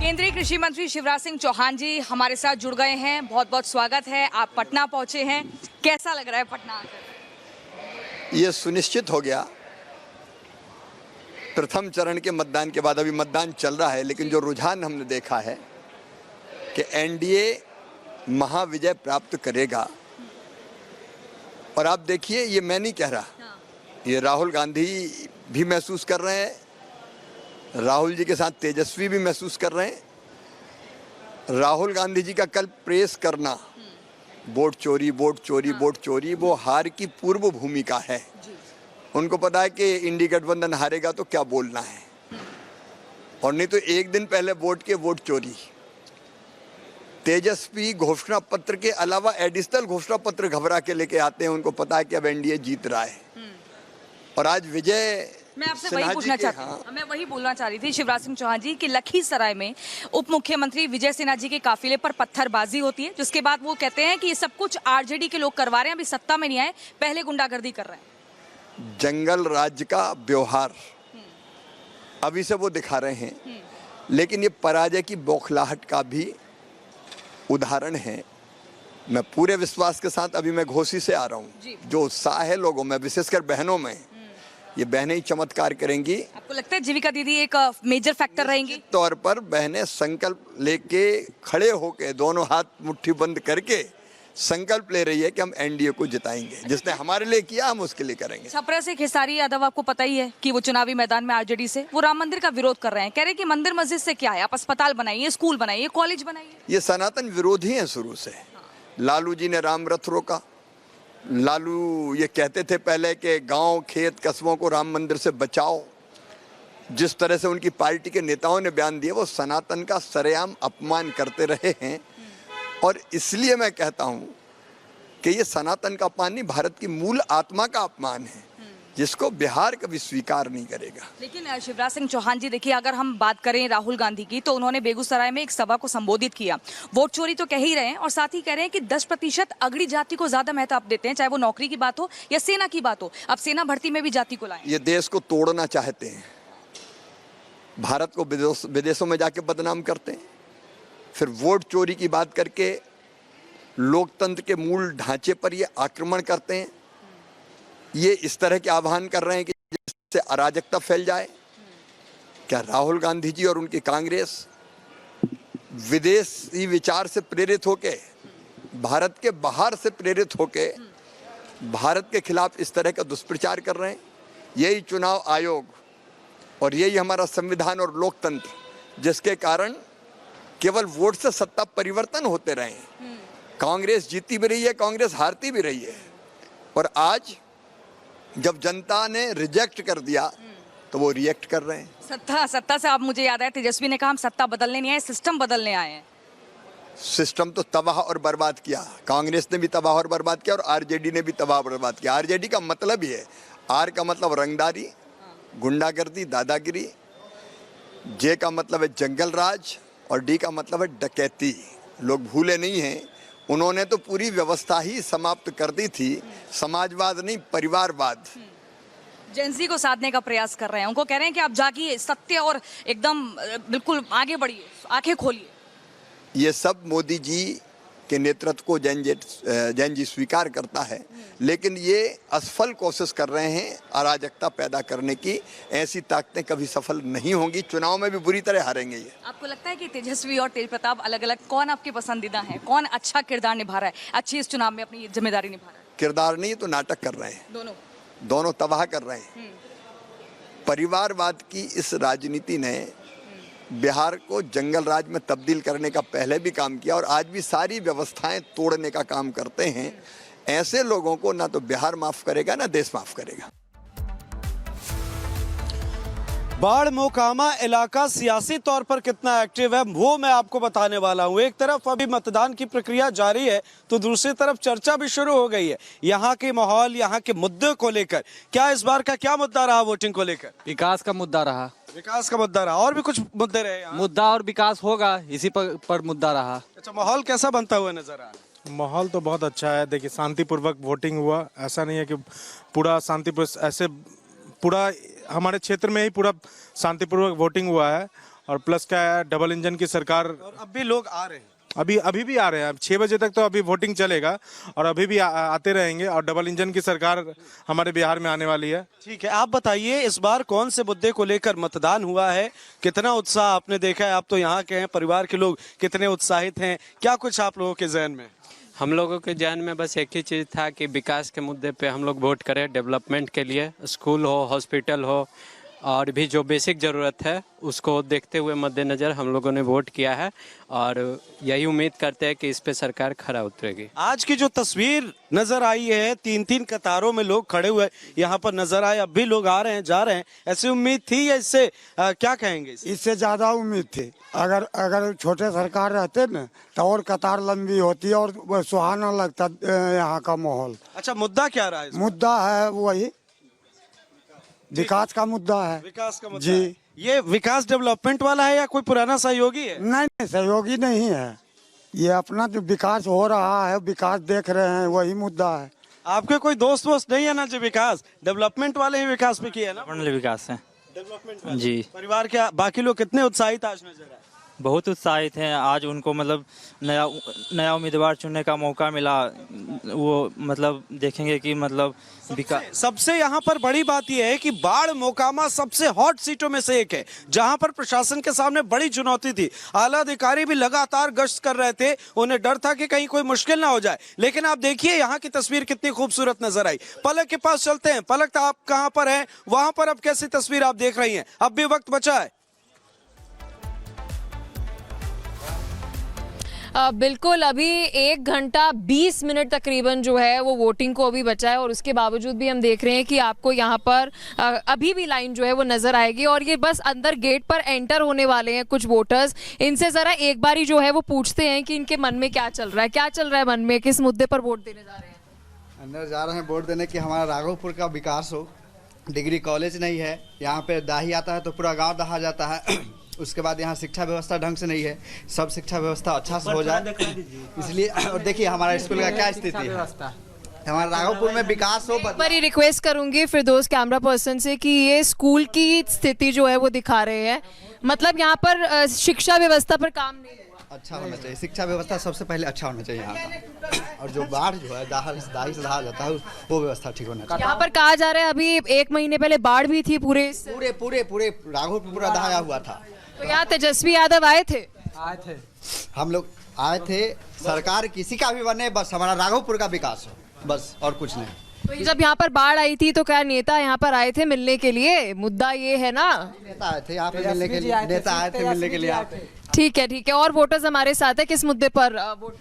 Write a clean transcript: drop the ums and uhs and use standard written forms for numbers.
केंद्रीय कृषि मंत्री शिवराज सिंह चौहान जी हमारे साथ जुड़ गए हैं। बहुत बहुत स्वागत है। आप पटना पहुंचे हैं, कैसा लग रहा है पटना आकर? ये सुनिश्चित हो गया प्रथम चरण के मतदान के बाद, अभी मतदान चल रहा है, लेकिन जो रुझान हमने देखा है कि एनडीए महाविजय प्राप्त करेगा। और आप देखिए, ये मैं नहीं कह रहा, ये राहुल गांधी भी महसूस कर रहे हैं, राहुल जी के साथ तेजस्वी भी महसूस कर रहे हैं। राहुल गांधी जी का कल प्रेस करना, वोट चोरी वोट चोरी वोट चोरी, वो हार की पूर्व भूमिका है। उनको पता है कि इंडी गठबंधन हारेगा तो क्या बोलना है, और नहीं तो एक दिन पहले वोट के वोट चोरी। तेजस्वी घोषणा पत्र के अलावा एडिशनल घोषणा पत्र घबरा के लेके आते हैं। उनको पता है कि अब एनडीए जीत रहा है। और आज विजय, मैं आपसे वही पूछना चाहती हूँ, मैं वही बोलना चाह रही थी शिवराज सिंह चौहान जी कि लखीसराय में उप मुख्यमंत्री विजय सिन्हा जी के काफिले पर पत्थरबाजी होती है, जिसके बाद वो कहते हैं कि ये सब कुछ आरजेडी के लोग करवा रहे हैं, अभी सत्ता में नहीं आए, पहले गुंडागर्दी कर रहे हैं। जंगल राज्य का व्यवहार अभी से वो दिखा रहे हैं, लेकिन ये पराजय की बौखलाहट का भी उदाहरण है। मैं पूरे विश्वास के साथ अभी मैं घोसी से आ रहा हूँ, जो उत्साह है लोगों में, विशेषकर बहनों में, ये बहनें ही चमत्कार करेंगी। आपको लगता है जीविका दीदी एक मेजर फैक्टर रहेंगी? तौर पर बहनें संकल्प लेके खड़े होके, दोनों हाथ मुट्ठी बंद करके संकल्प ले रही है कि हम एनडीए को जिताएंगे। जिसने हमारे लिए किया, हम उसके लिए करेंगे। छपरा से खेसारी यादव, आपको पता ही है कि वो चुनावी मैदान में आरजेडी से वो राम मंदिर का विरोध कर रहे हैं, कह रहे हैं कि मंदिर मस्जिद से क्या है, आप अस्पताल बनाइए, स्कूल बनाइए, कॉलेज बनाइए। ये सनातन विरोधी हैं शुरू से। लालू जी ने राम रथ रोका। लालू ये कहते थे पहले कि गांव खेत कस्बों को राम मंदिर से बचाओ। जिस तरह से उनकी पार्टी के नेताओं ने बयान दिए, वो सनातन का सरेआम अपमान करते रहे हैं। और इसलिए मैं कहता हूं कि ये सनातन का अपमान नहीं, भारत की मूल आत्मा का अपमान है, जिसको बिहार कभी स्वीकार नहीं करेगा। लेकिन शिवराज सिंह चौहान जी, देखिए, अगर हम बात करें राहुल गांधी की, तो उन्होंने बेगूसराय में एक सभा को संबोधित किया। वोट चोरी तो कह ही रहे हैं, और साथ ही कह रहे हैं कि 10% अगड़ी जाति को ज्यादा महत्व आप देते हैं, चाहे वो नौकरी की बात हो या सेना की बात हो। अब सेना भर्ती में भी जाति को लाएं। ये देश को तोड़ना चाहते हैं, भारत को विदेशों में जाके बदनाम करते हैं, फिर वोट चोरी की बात करके लोकतंत्र के मूल ढांचे पर ये आक्रमण करते हैं। ये इस तरह के आह्वान कर रहे हैं कि जिससे अराजकता फैल जाए। क्या राहुल गांधी जी और उनकी कांग्रेस विदेशी विचार से प्रेरित होके, भारत के बाहर से प्रेरित होके भारत के खिलाफ इस तरह का दुष्प्रचार कर रहे हैं? यही चुनाव आयोग और यही हमारा संविधान और लोकतंत्र, जिसके कारण केवल वोट से सत्ता परिवर्तन होते रहे हैं। कांग्रेस जीती भी रही है, कांग्रेस हारती भी रही है, और आज जब जनता ने रिजेक्ट कर दिया तो वो रिएक्ट कर रहे हैं। सत्ता से आप, मुझे याद है तेजस्वी ने कहा हम सत्ता बदलने नहीं आए, सिस्टम बदलने आए हैं। सिस्टम तो तबाह और बर्बाद किया, कांग्रेस ने भी तबाह और बर्बाद किया, और आरजेडी ने भी तबाह और बर्बाद किया। आरजेडी का मतलब ही है, आर का मतलब रंगदारी, गुंडागर्दी, दादागिरी, जे का मतलब है जंगल राज, और डी का मतलब है डकैती। लोग भूले नहीं हैं, उन्होंने तो पूरी व्यवस्था ही समाप्त कर दी थी। समाजवाद नहीं, परिवारवाद। जेंजी को साधने का प्रयास कर रहे हैं, उनको कह रहे हैं कि आप जागिए, सत्य और एकदम बिल्कुल आगे बढ़िए, आंखें खोलिए। ये सब मोदी जी के नेतृत्व को जैन जी स्वीकार करता है, लेकिन ये असफल कोशिश कर रहे हैं अराजकता पैदा करने की। ऐसी ताकतें कभी सफल नहीं होंगी, चुनाव में भी बुरी तरह हारेंगे ये। आपको लगता है कि तेजस्वी और तेज प्रताप अलग अलग, कौन आपके पसंदीदा हैं, कौन अच्छा किरदार निभा रहा है, अच्छी इस चुनाव में अपनी जिम्मेदारी निभा रहा है? किरदार नहीं तो नाटक कर रहे हैं, दोनों तबाह कर रहे हैं। परिवारवाद की इस राजनीति ने बिहार को जंगल राज में तब्दील करने का पहले भी काम किया, और आज भी सारी व्यवस्थाएं तोड़ने का काम करते हैं। ऐसे लोगों को ना तो बिहार माफ करेगा, ना देश माफ करेगा। बाढ़ मोकामा इलाका सियासी तौर पर कितना एक्टिव है वो मैं आपको बताने वाला हूं। एक तरफ अभी मतदान की प्रक्रिया जारी है, तो दूसरी तरफ चर्चा भी शुरू हो गई है यहाँ के माहौल, यहाँ के मुद्दे को लेकर। क्या इस बार का क्या मुद्दा रहा वोटिंग को लेकर? विकास का मुद्दा रहा। विकास का मुद्दा रहा, और भी कुछ मुद्दे रहे यहाँ? मुद्दा और विकास होगा, इसी पर मुद्दा रहा। अच्छा, माहौल कैसा बनता हुआ नजर आ? माहौल तो बहुत अच्छा है। देखिए, शांतिपूर्वक वोटिंग हुआ, ऐसा नहीं है कि पूरा शांतिपूर्वक, ऐसे पूरा हमारे क्षेत्र में ही पूरा शांतिपूर्वक वोटिंग हुआ है। और प्लस क्या है, डबल इंजन की सरकार। और अब भी लोग आ रहे हैं। अभी भी आ रहे हैं। 6 बजे तक तो अभी वोटिंग चलेगा और अभी भी आते रहेंगे। और डबल इंजन की सरकार हमारे बिहार में आने वाली है। ठीक है, आप बताइए इस बार कौन से मुद्दे को लेकर मतदान हुआ है, कितना उत्साह आपने देखा है? आप तो यहाँ के हैं, परिवार के लोग कितने उत्साहित हैं, क्या कुछ आप लोगों के जहन में? हम लोगों के जहन में बस एक ही चीज़ था कि विकास के मुद्दे पे हम लोग वोट करें, डेवलपमेंट के लिए, स्कूल हो, हॉस्पिटल हो, और भी जो बेसिक ज़रूरत है उसको देखते हुए मद्देनज़र हम लोगों ने वोट किया है और यही उम्मीद करते हैं कि इस पे सरकार खरा उतरेगी। आज की जो तस्वीर नजर आई है, 3-3 कतारों में लोग खड़े हुए यहाँ पर नजर आए, अब भी लोग आ रहे हैं, जा रहे हैं, ऐसी उम्मीद थी या इससे क्या कहेंगे? इससे ज्यादा उम्मीद थी। अगर छोटे सरकार रहते न तो और कतार लंबी होती और सुहाना लगता यहाँ का माहौल। अच्छा, मुद्दा क्या रहा है इसमें? मुद्दा है वही विकास का मुद्दा है। विकास का मुद्दा जी। है। ये विकास डेवलपमेंट वाला है या कोई पुराना सहयोगी है? नहीं, सहयोगी नहीं है, ये अपना जो विकास हो रहा है, विकास देख रहे हैं, वही मुद्दा है। आपके कोई दोस्त वोस्त नहीं है ना जो विकास डेवलपमेंट वाले ही विकास पे किया है ना? विकास है डेवलपमेंट वाले। जी। परिवार के बाकी लोग कितने उत्साहित आज नजर आए? बहुत उत्साहित हैं। आज उनको मतलब नया उम्मीदवार चुनने का मौका मिला। वो मतलब देखेंगे कि मतलब सबसे यहाँ पर बड़ी बात यह है कि बाढ़ मोकामा सबसे हॉट सीटों में से एक है, जहाँ पर प्रशासन के सामने बड़ी चुनौती थी। आला अधिकारी भी लगातार गश्त कर रहे थे, उन्हें डर था कि कहीं कोई मुश्किल ना हो जाए। लेकिन आप देखिए यहाँ की तस्वीर कितनी खूबसूरत नजर आई। पलक के पास चलते हैं। पलक, आप कहाँ पर हैं? वहां पर अब कैसी तस्वीर आप देख रही हैं? अब भी वक्त बचा है। बिल्कुल, अभी 1 घंटा 20 मिनट तकरीबन जो है वो वोटिंग को अभी बचा है और उसके बावजूद भी हम देख रहे हैं कि आपको यहाँ पर अभी भी लाइन जो है वो नज़र आएगी और ये बस अंदर गेट पर एंटर होने वाले हैं कुछ वोटर्स। इनसे ज़रा एक बारी जो है वो पूछते हैं कि इनके मन में क्या चल रहा है, क्या चल रहा है मन में, किस मुद्दे पर वोट देने जा रहे हैं? अंदर जा रहे हैं वोट देने कि हमारा राघोपुर का विकास हो। डिग्री कॉलेज नहीं है, यहाँ पे दाही आता है तो पूरा गाँव दहा जाता है। उसके बाद यहाँ शिक्षा व्यवस्था ढंग से नहीं है, सब शिक्षा व्यवस्था अच्छा से हो जाए इसलिए। और देखिए हमारा स्कूल का क्या स्थिति है, हमारा राघोपुर में विकास हो। पर ही रिक्वेस्ट करूंगी फिरदौस कैमरा पर्सन से कि ये स्कूल की स्थिति जो है वो दिखा रहे हैं, मतलब यहाँ पर शिक्षा व्यवस्था पर काम नहीं हुआ। अच्छा होना चाहिए, शिक्षा व्यवस्था सबसे पहले अच्छा होना चाहिए यहाँ का। और जो बाढ़ जो है दाही से दहा जाता है वो व्यवस्था ठीक होना चाहिए। यहाँ पर कहा जा रहा है अभी 1 महीने पहले बाढ़ भी थी, पूरे राघोपुर पूरा दहाया हुआ था। तो यहाँ तेजस्वी यादव आए थे? हम लोग आए थे, सरकार किसी का भी बने, बस हमारा राघोपुर का विकास हो, बस और कुछ नहीं। तो जब यहाँ पर बाढ़ आई थी तो क्या नेता यहाँ पर आए थे मिलने के लिए? मुद्दा ये है ना, नेता आए थे यहाँ पे मिलने के लिए, नेता आए थे मिलने के लिए। ठीक है। और वोटर्स हमारे साथ है, किस मुद्दे पर वोट?